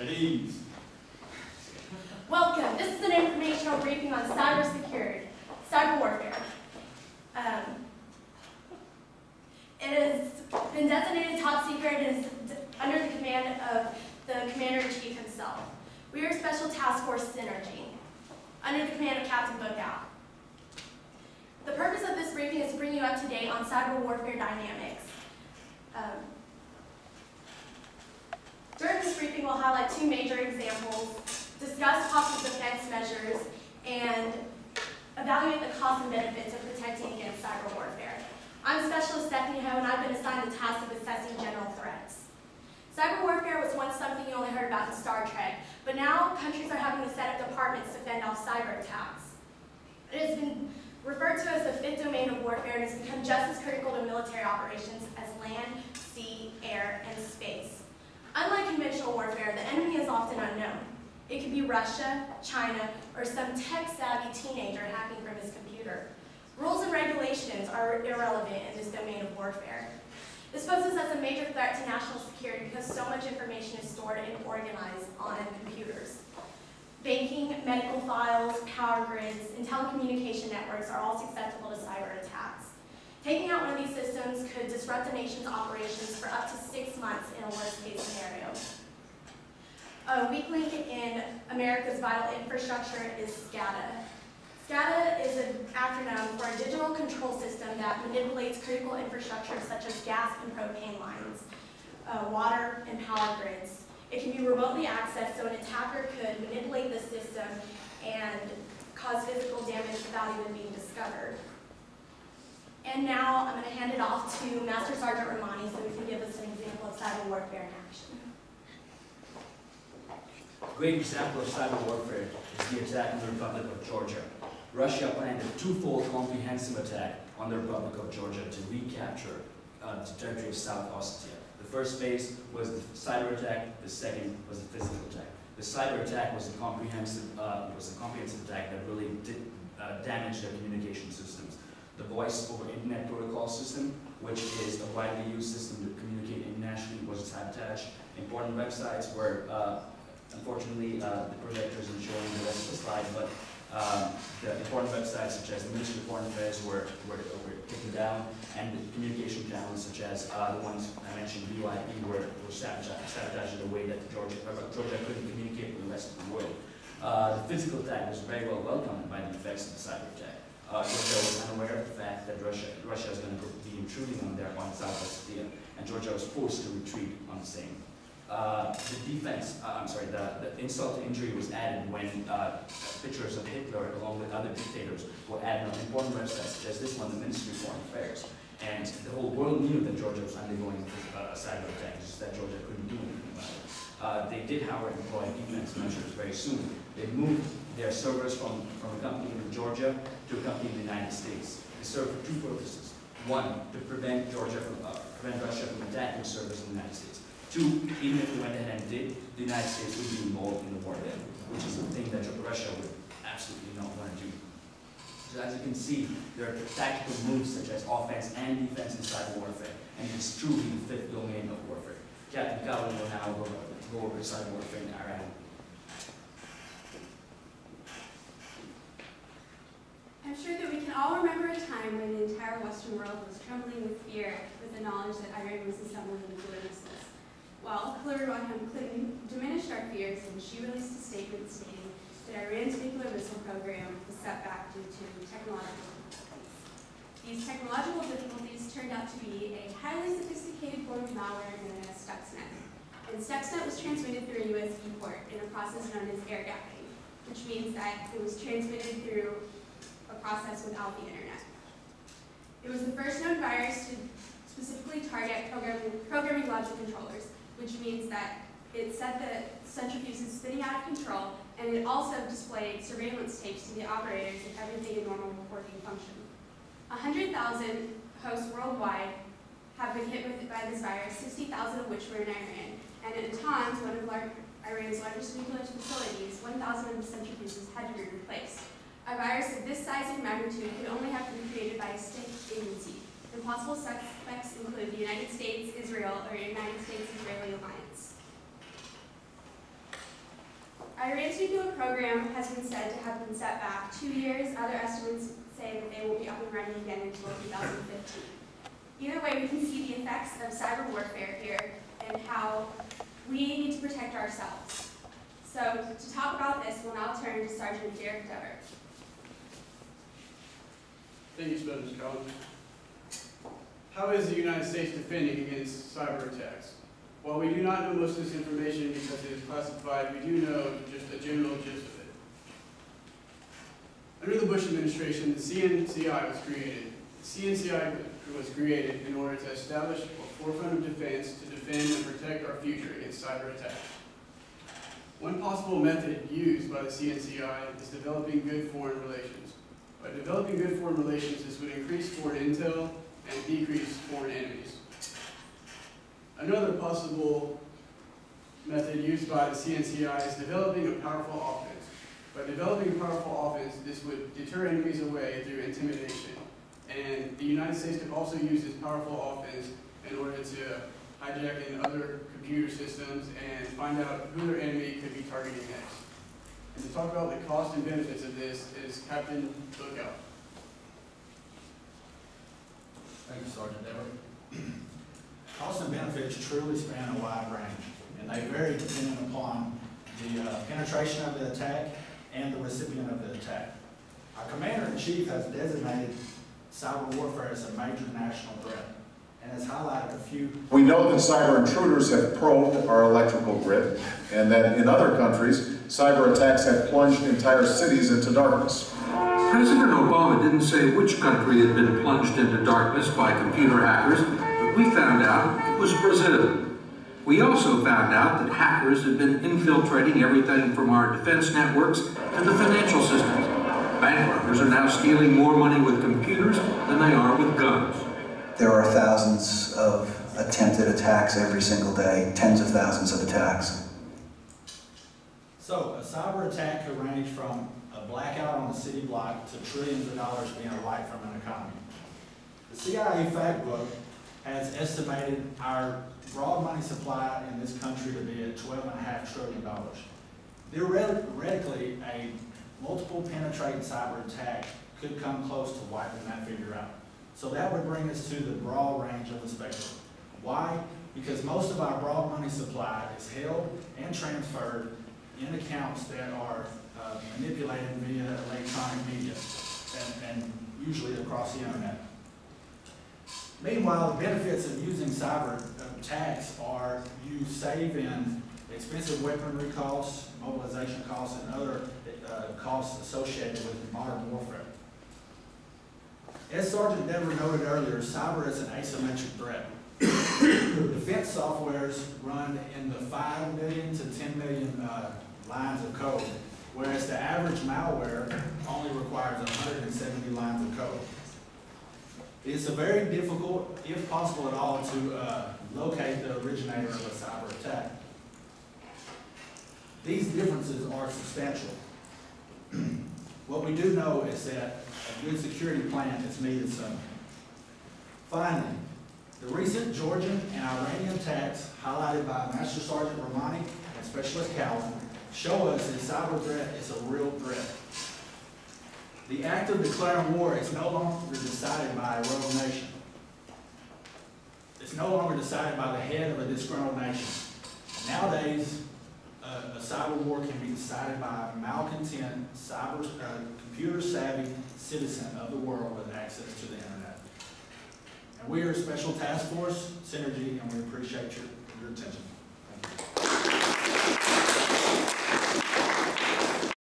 At ease. Welcome. This is an informational briefing on cybersecurity, cyber warfare. It has been designated top secret and is under the command of the Commander-in-Chief himself. We are a Special Task Force Synergy, under the command of Captain Bookout. The purpose of this briefing is to bring you up to date on cyber warfare dynamics. During this briefing, we'll highlight two major examples, discuss possible defense measures, and evaluate the costs and benefits of protecting against cyber warfare. I'm Specialist Stephanie Ho, and I've been assigned the task of assessing general threats. Cyber warfare was once something you only heard about in Star Trek, but now countries are having to set up departments to fend off cyber attacks. It has been referred to as the fifth domain of warfare and has become just as critical to military operations as land, sea, air, and space. Unlike conventional warfare, the enemy is often unknown. It could be Russia, China, or some tech-savvy teenager hacking from his computer. Rules and regulations are irrelevant in this domain of warfare. This poses as a major threat to national security because so much information is stored and organized on computers. Banking, medical files, power grids, and telecommunication networks are all susceptible to cyber attacks. Taking out one of these systems could disrupt the nation's operations for up to 6 months in a worst-case scenario. A weak link in America's vital infrastructure is SCADA. SCADA is an acronym for a digital control system that manipulates critical infrastructure such as gas and propane lines, water, and power grids. It can be remotely accessed, so an attacker could manipulate the system and cause physical damage without even being discovered. And now I'm going to hand it off to Master Sergeant Romani so he can give us an example of cyber warfare in action. A great example of cyber warfare is the attack on the Republic of Georgia. Russia planned a twofold comprehensive attack on the Republic of Georgia to recapture the territory of South Ossetia. The first phase was the cyber attack, the second was the physical attack. The cyber attack was a comprehensive attack that really did damage their communication systems. The voice over internet protocol system, which is a widely used system to communicate internationally, was sabotaged. Important websites were, unfortunately, the projector isn't showing the rest of the slide, but the important websites such as the Ministry of Foreign Affairs were taken down, and the communication channels such as the ones I mentioned, VoIP, were sabotaged in a way that Georgia couldn't communicate with the rest of the world. The physical attack was very well welcomed by the effects of the cyber attack. Georgia was unaware of the fact that Russia is going to be intruding on South Ossetia, and Georgia was forced to retreat on the same. The insult to injury was added when pictures of Hitler along with other dictators were added on important websites such as this one, the Ministry of Foreign Affairs. And the whole world knew that Georgia was undergoing a cyber attack, just that Georgia couldn't do anything about it. They did, however, employ defense measures very soon. They moved their servers from a company in Georgia to a company in the United States. They served for two purposes. One, to prevent Russia from attacking servers in the United States. Two, even if they went ahead and did, the United States would be involved in the war then, which is a thing that Russia would absolutely not want to do. So as you can see, there are tactical moves such as offense and defense in cyber warfare, and it's truly the fifth domain of warfare. Captain Cowan will now go over cyber warfare in Iran. I'm sure that we can all remember a time when the entire Western world was trembling with fear with the knowledge that Iran was assembling nuclear missiles. Well, Hillary Rodham Clinton diminished our fears, and she released a statement stating that Iran's nuclear missile program was set back due to technological difficulties. These technological difficulties turned out to be a highly sophisticated form of malware known as Stuxnet. And Stuxnet was transmitted through a USB port in a process known as air gapping, which means that it was transmitted through a process without the internet. It was the first known virus to specifically target programming logic controllers, which means that it set the centrifuges spinning out of control, and it also displayed surveillance tapes to the operators of everything in normal working function. 100,000 hosts worldwide have been hit by this virus, 60,000 of which were in Iran. And at Natanz, one of Iran's largest nuclear facilities, 1,000 of the centrifuges had to be replaced. A virus of this size and magnitude could only have been created by a state agency. And possible suspects include the United States, Israel, or United States-Israeli alliance. Iran's nuclear program has been said to have been set back 2 years. Other estimates say that they will be up and running again until 2015. Either way, we can see the effects of cyber warfare here and how we need to protect ourselves. So to talk about this, we'll now turn to Sergeant Derek Dover. Thank you, Ms. Collins. How is the United States defending against cyber attacks? While we do not know most of this information because it is classified, we do know just a general gist of it. Under the Bush administration, the CNCI was created. The CNCI was created in order to establish a forefront of defense to defend and protect our future against cyber attacks. One possible method used by the CNCI is developing good foreign relations. By developing good foreign relations, this would increase foreign intel and decrease foreign enemies. Another possible method used by the CNCI is developing a powerful offense. By developing a powerful offense, this would deter enemies away through intimidation. And the United States could also use this powerful offense in order to hijack in other computer systems and find out who their enemy could be targeting next. And to talk about the cost and benefits of this is Captain Lookout. Thank you, Sergeant Dever. Costs and benefits truly span a wide range, and they vary depending upon the penetration of the attack and the recipient of the attack. Our Commander-in-Chief has designated cyber warfare as a major national threat and has highlighted a few. We know that cyber intruders have probed our electrical grid, and that in other countries, cyber attacks have plunged entire cities into darkness. President Obama didn't say which country had been plunged into darkness by computer hackers, but we found out it was Brazil. We also found out that hackers had been infiltrating everything from our defense networks to the financial systems. Bank robbers are now stealing more money with computers than they are with guns. There are thousands of attempted attacks every single day, tens of thousands of attacks. So, a cyber attack could range from a blackout on a city block to trillions of dollars being wiped from an economy. The CIA fact book has estimated our broad money supply in this country to be at $12.5 trillion. Theoretically, a multiple penetrating cyber attack could come close to wiping that figure out. So that would bring us to the broad range of the spectrum. Why? Because most of our broad money supply is held and transferred in accounts that are manipulated via electronic media and usually across the internet. Meanwhile, the benefits of using cyber attacks are you save in expensive weaponry costs, mobilization costs, and other costs associated with modern warfare. As Sergeant Dever noted earlier, cyber is an asymmetric threat. Defense softwares run in the 5 million to 10 million lines of code, whereas the average malware only requires 170 lines of code. It's a very difficult, if possible at all, to locate the originator of a cyber attack. These differences are substantial. What we do know is that a good security plan is needed soon. Finally, the recent Georgian and Iranian attacks highlighted by Master Sergeant Romani and Specialist Calvin show us that cyber threat is a real threat. The act of declaring war is no longer decided by a rogue nation. It's no longer decided by the head of a disgruntled nation. Nowadays, a cyber war can be decided by a malcontent, computer-savvy citizen of the world with access to the internet. And we are Special Task Force Synergy, and we appreciate your attention.